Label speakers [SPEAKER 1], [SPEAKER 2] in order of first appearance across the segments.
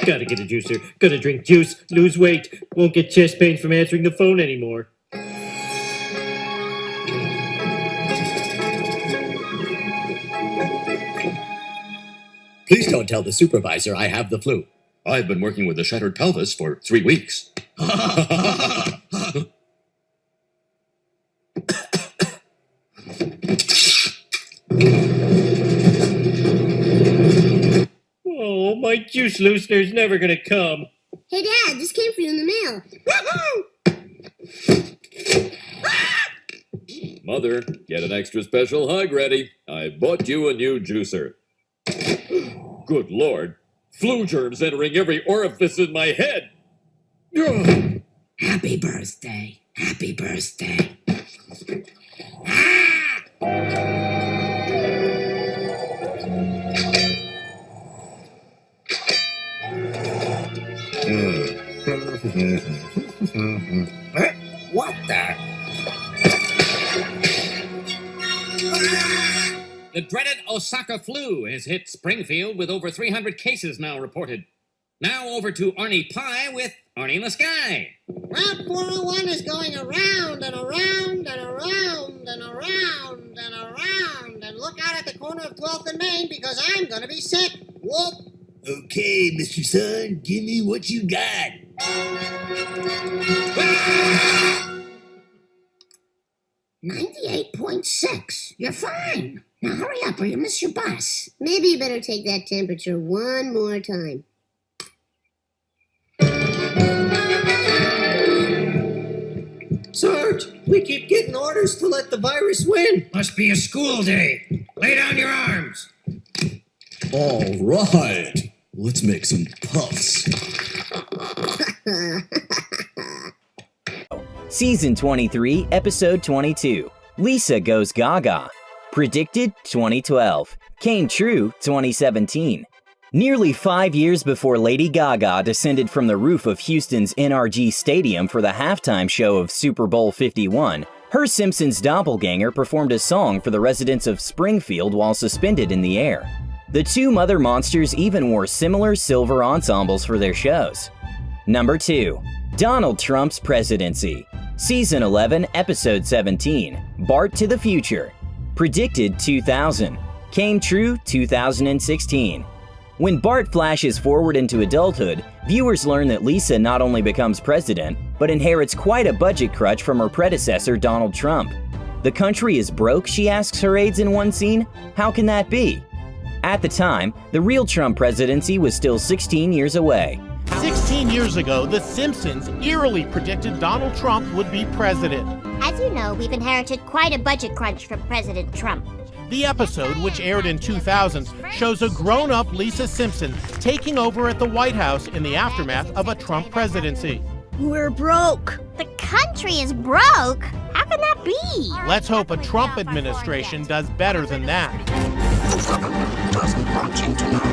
[SPEAKER 1] Gotta get a juicer. Gotta drink juice. Lose weight. Won't get chest pain from answering the phone anymore.
[SPEAKER 2] Please don't tell the supervisor I have the flu.
[SPEAKER 3] I've been working with a shattered pelvis for 3 weeks.
[SPEAKER 1] Oh, my juice loosener's never gonna come.
[SPEAKER 4] Hey, Dad, this came for you in the mail.
[SPEAKER 3] Mother, get an extra special hug ready. I bought you a new juicer. Good Lord. Flu germs entering every orifice in my head. Ugh.
[SPEAKER 2] Happy birthday. Happy birthday. What the?
[SPEAKER 5] The dreaded Osaka flu has hit Springfield with over 300 cases now reported. Now over to Arnie Pie with Arnie in the Sky.
[SPEAKER 6] Route 401 is going around and around and around and around and around. And look out at the corner of 12th and Main because I'm going to be sick. Whoop.
[SPEAKER 2] Okay, Mr. Sun, give me what you got.
[SPEAKER 6] 98.6. You're fine. Now hurry up or you miss your bus.
[SPEAKER 4] Maybe you better take that temperature one more time.
[SPEAKER 1] Sarge, we keep getting orders to let the virus win.
[SPEAKER 7] Must be a school day. Lay down your arms.
[SPEAKER 2] All right. Let's make some puffs.
[SPEAKER 8] Season 23, Episode 22. Lisa Goes Gaga. Predicted 2012. Came true 2017. Nearly 5 years before Lady Gaga descended from the roof of Houston's NRG Stadium for the halftime show of Super Bowl 51, her Simpsons doppelganger performed a song for the residents of Springfield while suspended in the air. The two mother monsters even wore similar silver ensembles for their shows. Number 2. Donald Trump's Presidency. Season 11, Episode 17. Bart to the Future. Predicted 2000. Came true 2016. When Bart flashes forward into adulthood, viewers learn that Lisa not only becomes president, but inherits quite a budget crutch from her predecessor, Donald Trump. The country is broke, she asks her aides in one scene. How can that be? At the time, the real Trump presidency was still 16 years away.
[SPEAKER 9] 16 years ago, The Simpsons eerily predicted Donald Trump would be president.
[SPEAKER 4] As you know, we've inherited quite a budget crunch from President Trump.
[SPEAKER 9] The episode, which aired in 2000, shows a grown-up Lisa Simpson taking over at the White House in the aftermath of a Trump presidency.
[SPEAKER 4] We're broke. The country is broke? How can that be?
[SPEAKER 9] Let's hope a Trump administration does better than that.
[SPEAKER 6] The government doesn't want you to know.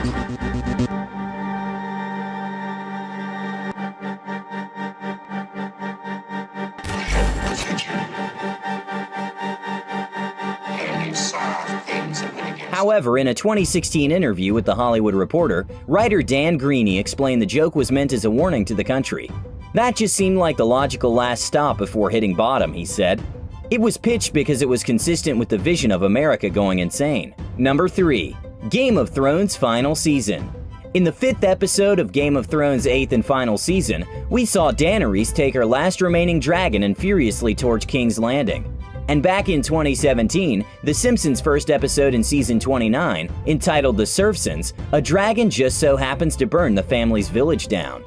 [SPEAKER 8] However, in a 2016 interview with The Hollywood Reporter, writer Dan Greeny explained the joke was meant as a warning to the country. That just seemed like the logical last stop before hitting bottom, he said. It was pitched because it was consistent with the vision of America going insane. Number 3. Game of Thrones Final Season. In the 5th episode of Game of Thrones' 8th and final season, we saw Daenerys take her last remaining dragon and furiously torch King's Landing. And back in 2017, The Simpsons' first episode in season 29, entitled The Simpsons, a dragon just so happens to burn the family's village down.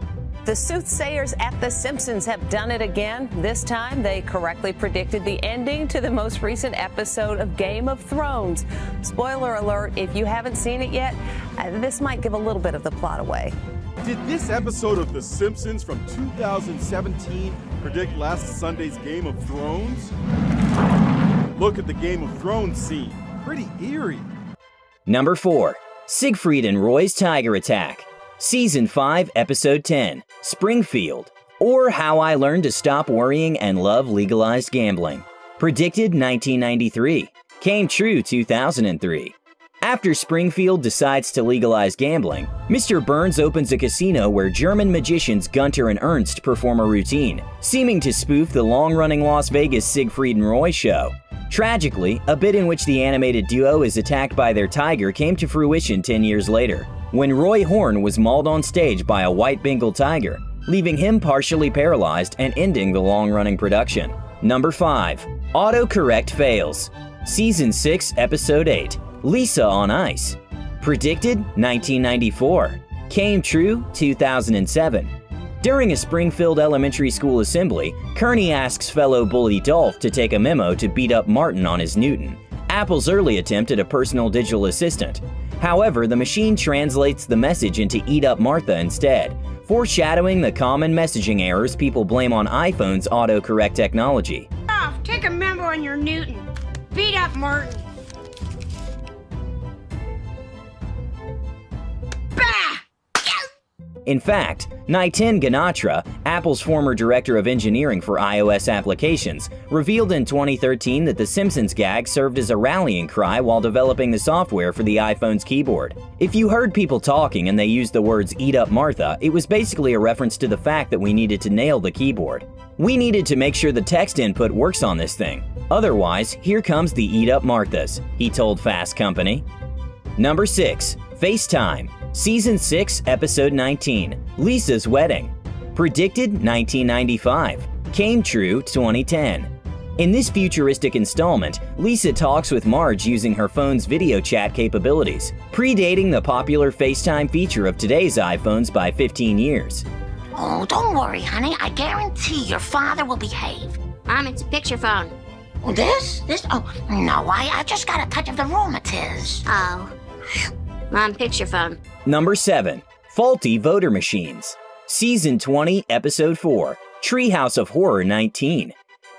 [SPEAKER 10] The soothsayers at The Simpsons have done it again. This time, they correctly predicted the ending to the most recent episode of Game of Thrones. Spoiler alert, if you haven't seen it yet, this might give a little bit of the plot away.
[SPEAKER 11] Did this episode of The Simpsons from 2017 predict last Sunday's Game of Thrones? Look at the Game of Thrones scene. Pretty eerie.
[SPEAKER 8] Number 4. Siegfried and Roy's Tiger Attack. Season 5, Episode 10. Springfield. Or How I Learned to Stop Worrying and Love Legalized Gambling. Predicted 1993. Came true 2003. After Springfield decides to legalize gambling, Mr. Burns opens a casino where German magicians Gunter and Ernst perform a routine, seeming to spoof the long-running Las Vegas Siegfried and Roy show. Tragically, a bit in which the animated duo is attacked by their tiger came to fruition 10 years later, when Roy Horn was mauled on stage by a white Bengal tiger, leaving him partially paralyzed and ending the long-running production. Number 5. Autocorrect fails. Season 6, Episode 8. Lisa on Ice. Predicted 1994. Came true 2007. During a Springfield Elementary School assembly, Kearney asks fellow bully Dolph to take a memo to beat up Martin on his Newton, Apple's early attempt at a personal digital assistant. However, the machine translates the message into Eat Up Martha instead, foreshadowing the common messaging errors people blame on iPhone's autocorrect technology.
[SPEAKER 12] Dolph, take a memo on your Newton. Beat up Martin.
[SPEAKER 8] In fact, Nitin Ganatra, Apple's former director of engineering for iOS applications, revealed in 2013 that the Simpsons gag served as a rallying cry while developing the software for the iPhone's keyboard. If you heard people talking and they used the words "Eat Up Martha," it was basically a reference to the fact that we needed to nail the keyboard. We needed to make sure the text input works on this thing. Otherwise, here comes the Eat Up Marthas, he told Fast Company. Number 6. FaceTime. Season 6, Episode 19. Lisa's Wedding. Predicted 1995. Came true 2010. In this futuristic installment, Lisa talks with Marge using her phone's video chat capabilities, predating the popular FaceTime feature of today's iPhones by 15 years.
[SPEAKER 13] Oh, don't worry, honey. I guarantee your father will behave.
[SPEAKER 4] Mom, it's a picture phone.
[SPEAKER 13] Oh, this? Oh, no, I just got a touch of the rheumatiz.
[SPEAKER 4] Oh. Mom, picture phone.
[SPEAKER 8] Number 7. Faulty voter machines. Season 20, Episode 4. Treehouse of Horror 19.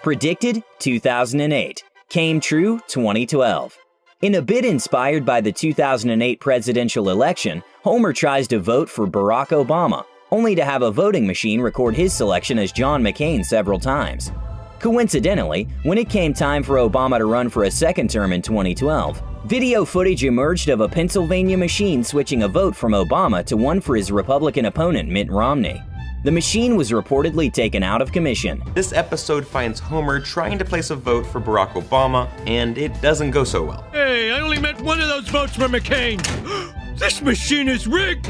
[SPEAKER 8] Predicted 2008. Came true 2012. In a bit inspired by the 2008 presidential election, Homer tries to vote for Barack Obama, only to have a voting machine record his selection as John McCain several times. Coincidentally, when it came time for Obama to run for a second term in 2012, video footage emerged of a Pennsylvania machine switching a vote from Obama to one for his Republican opponent Mitt Romney. The machine was reportedly taken out of commission.
[SPEAKER 14] This episode finds Homer trying to place a vote for Barack Obama, and it doesn't go so well.
[SPEAKER 1] Hey, I only meant one of those votes for McCain. This machine is rigged.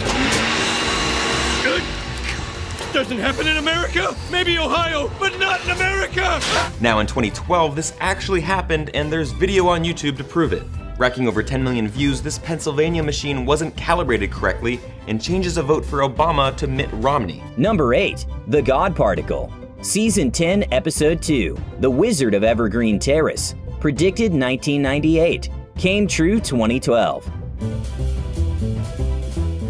[SPEAKER 1] Doesn't happen in America? Maybe Ohio, but not in America!
[SPEAKER 14] Now in 2012, this actually happened, and there's video on YouTube to prove it. Racking over 10 million views, this Pennsylvania machine wasn't calibrated correctly and changes a vote for Obama to Mitt Romney.
[SPEAKER 8] Number 8. The God Particle. Season 10, Episode 2. The Wizard of Evergreen Terrace. Predicted 1998. Came true 2012.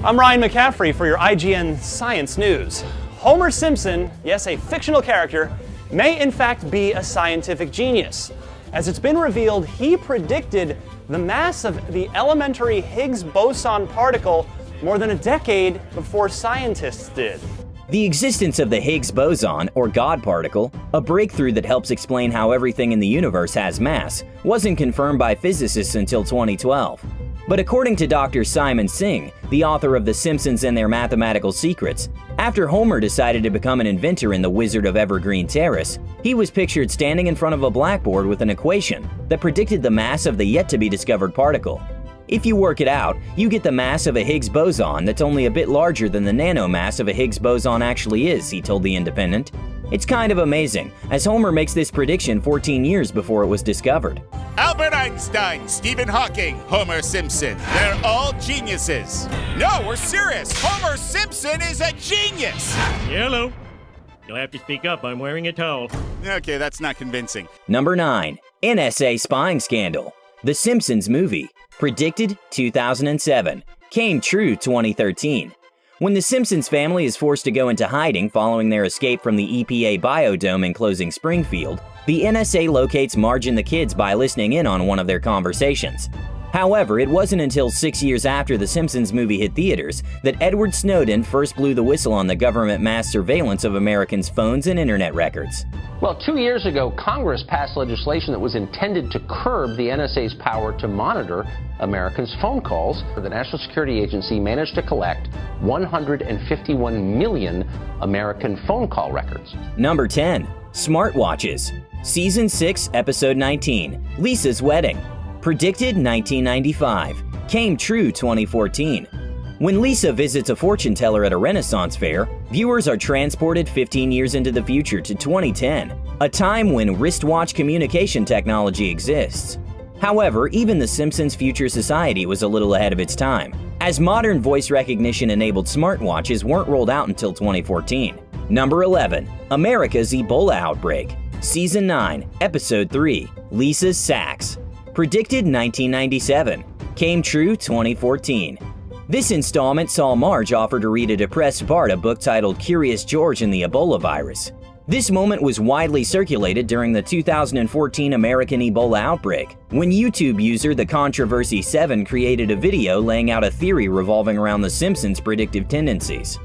[SPEAKER 15] I'm Ryan McCaffrey for your IGN Science News. Homer Simpson, yes, a fictional character, may in fact be a scientific genius. As it's been revealed, he predicted the mass of the elementary Higgs boson particle more than a decade before scientists did.
[SPEAKER 8] The existence of the Higgs boson, or God particle, a breakthrough that helps explain how everything in the universe has mass, wasn't confirmed by physicists until 2012. But according to Dr. Simon Singh, the author of The Simpsons and Their Mathematical Secrets, after Homer decided to become an inventor in The Wizard of Evergreen Terrace, he was pictured standing in front of a blackboard with an equation that predicted the mass of the yet-to-be-discovered particle. If you work it out, you get the mass of a Higgs boson that's only a bit larger than the nanomass of a Higgs boson actually is, he told The Independent. It's kind of amazing, as Homer makes this prediction 14 years before it was discovered.
[SPEAKER 16] Albert Einstein, Stephen Hawking, Homer Simpson, they're all geniuses. No, we're serious. Homer Simpson is a genius.
[SPEAKER 1] Hello. You'll have to speak up. I'm wearing a towel.
[SPEAKER 16] Okay, that's not convincing.
[SPEAKER 8] Number 9. NSA spying scandal. The Simpsons movie. Predicted 2007. Came true 2013. When the Simpsons family is forced to go into hiding following their escape from the EPA biodome enclosing Springfield, the NSA locates Marge and the kids by listening in on one of their conversations. However, it wasn't until 6 years after the Simpsons movie hit theaters that Edward Snowden first blew the whistle on the government mass surveillance of Americans' phones and internet records.
[SPEAKER 17] Well, 2 years ago, Congress passed legislation that was intended to curb the NSA's power to monitor Americans' phone calls. The National Security Agency managed to collect 151 million American phone call records.
[SPEAKER 8] Number 10. Smartwatches. Season 6, Episode 19, Lisa's Wedding. Predicted 1995. Came true 2014. When Lisa visits a fortune teller at a Renaissance fair, viewers are transported 15 years into the future to 2010, a time when wristwatch communication technology exists. However, even the Simpsons' future society was a little ahead of its time, as modern voice recognition-enabled smartwatches weren't rolled out until 2014. Number 11. America's Ebola Outbreak. Season 9, Episode 3, Lisa's Sacks. Predicted 1997. Came true 2014. This installment saw Marge offer to read a depressed Bart a book titled Curious George and the Ebola Virus. This moment was widely circulated during the 2014 American Ebola outbreak, when YouTube user The Controversy 7 created a video laying out a theory revolving around the Simpsons' predictive tendencies.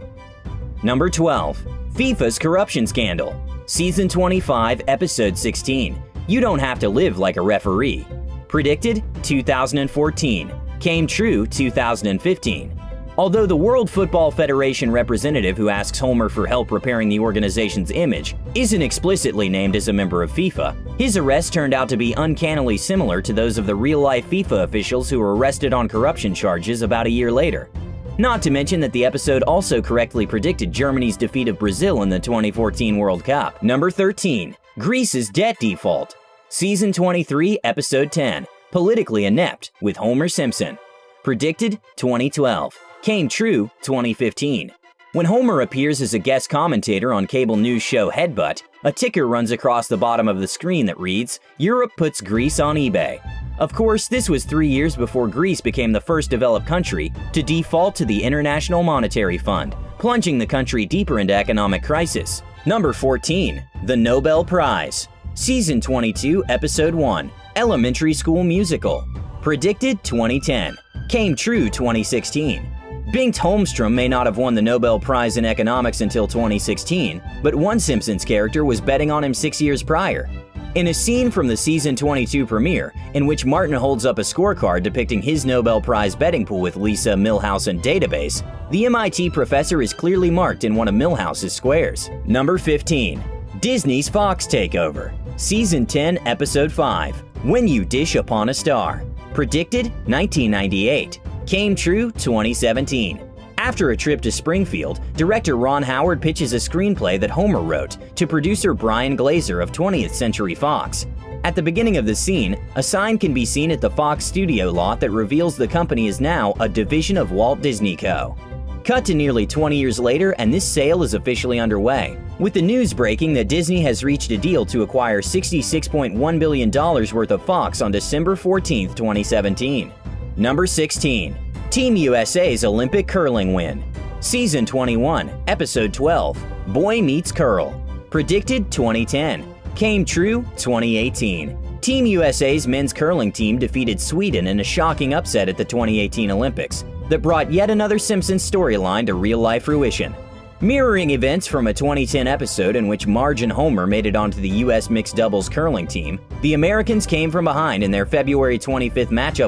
[SPEAKER 8] Number 12. FIFA's corruption scandal. Season 25, Episode 16. You don't have to live like a referee. Predicted 2014. Came true 2015. Although the World Football Federation representative who asks Homer for help repairing the organization's image isn't explicitly named as a member of FIFA, his arrest turned out to be uncannily similar to those of the real-life FIFA officials who were arrested on corruption charges about a year later. Not to mention that the episode also correctly predicted Germany's defeat of Brazil in the 2014 World Cup. Number 13. Greece's debt default. Season 23, Episode 10, Politically Inept with Homer Simpson. Predicted 2012. Came true 2015. When Homer appears as a guest commentator on cable news show Headbutt, a ticker runs across the bottom of the screen that reads, "Europe puts Greece on eBay." Of course, this was 3 years before Greece became the first developed country to default to the International Monetary Fund, plunging the country deeper into economic crisis. Number 14. The Nobel Prize. Season 22, Episode 1, Elementary School Musical. Predicted 2010. Came true 2016. Bengt Holmstrom may not have won the Nobel Prize in Economics until 2016, but one Simpsons character was betting on him 6 years prior. In a scene from the Season 22 premiere, in which Martin holds up a scorecard depicting his Nobel Prize betting pool with Lisa, Milhouse, and Database, the MIT professor is clearly marked in one of Milhouse's squares. Number 15. Disney's Fox Takeover. Season 10, Episode 5, When You Dish Upon a Star. Predicted 1998. Came true 2017. After a trip to Springfield, director Ron Howard pitches a screenplay that Homer wrote to producer Brian Glazer of 20th Century Fox. At the beginning of the scene, a sign can be seen at the Fox studio lot that reveals the company is now a division of Walt Disney Co. Cut to nearly 20 years later, and this sale is officially underway, with the news breaking that Disney has reached a deal to acquire $66.1 billion worth of Fox on December 14, 2017. Number 16. Team USA's Olympic curling win. Season 21, Episode 12, Boy Meets Curl. Predicted 2010. Came true 2018. Team USA's men's curling team defeated Sweden in a shocking upset at the 2018 Olympics that brought yet another Simpsons storyline to real-life fruition. Mirroring events from a 2010 episode in which Marge and Homer made it onto the U.S. mixed doubles curling team, the Americans came from behind in their February 25th matchup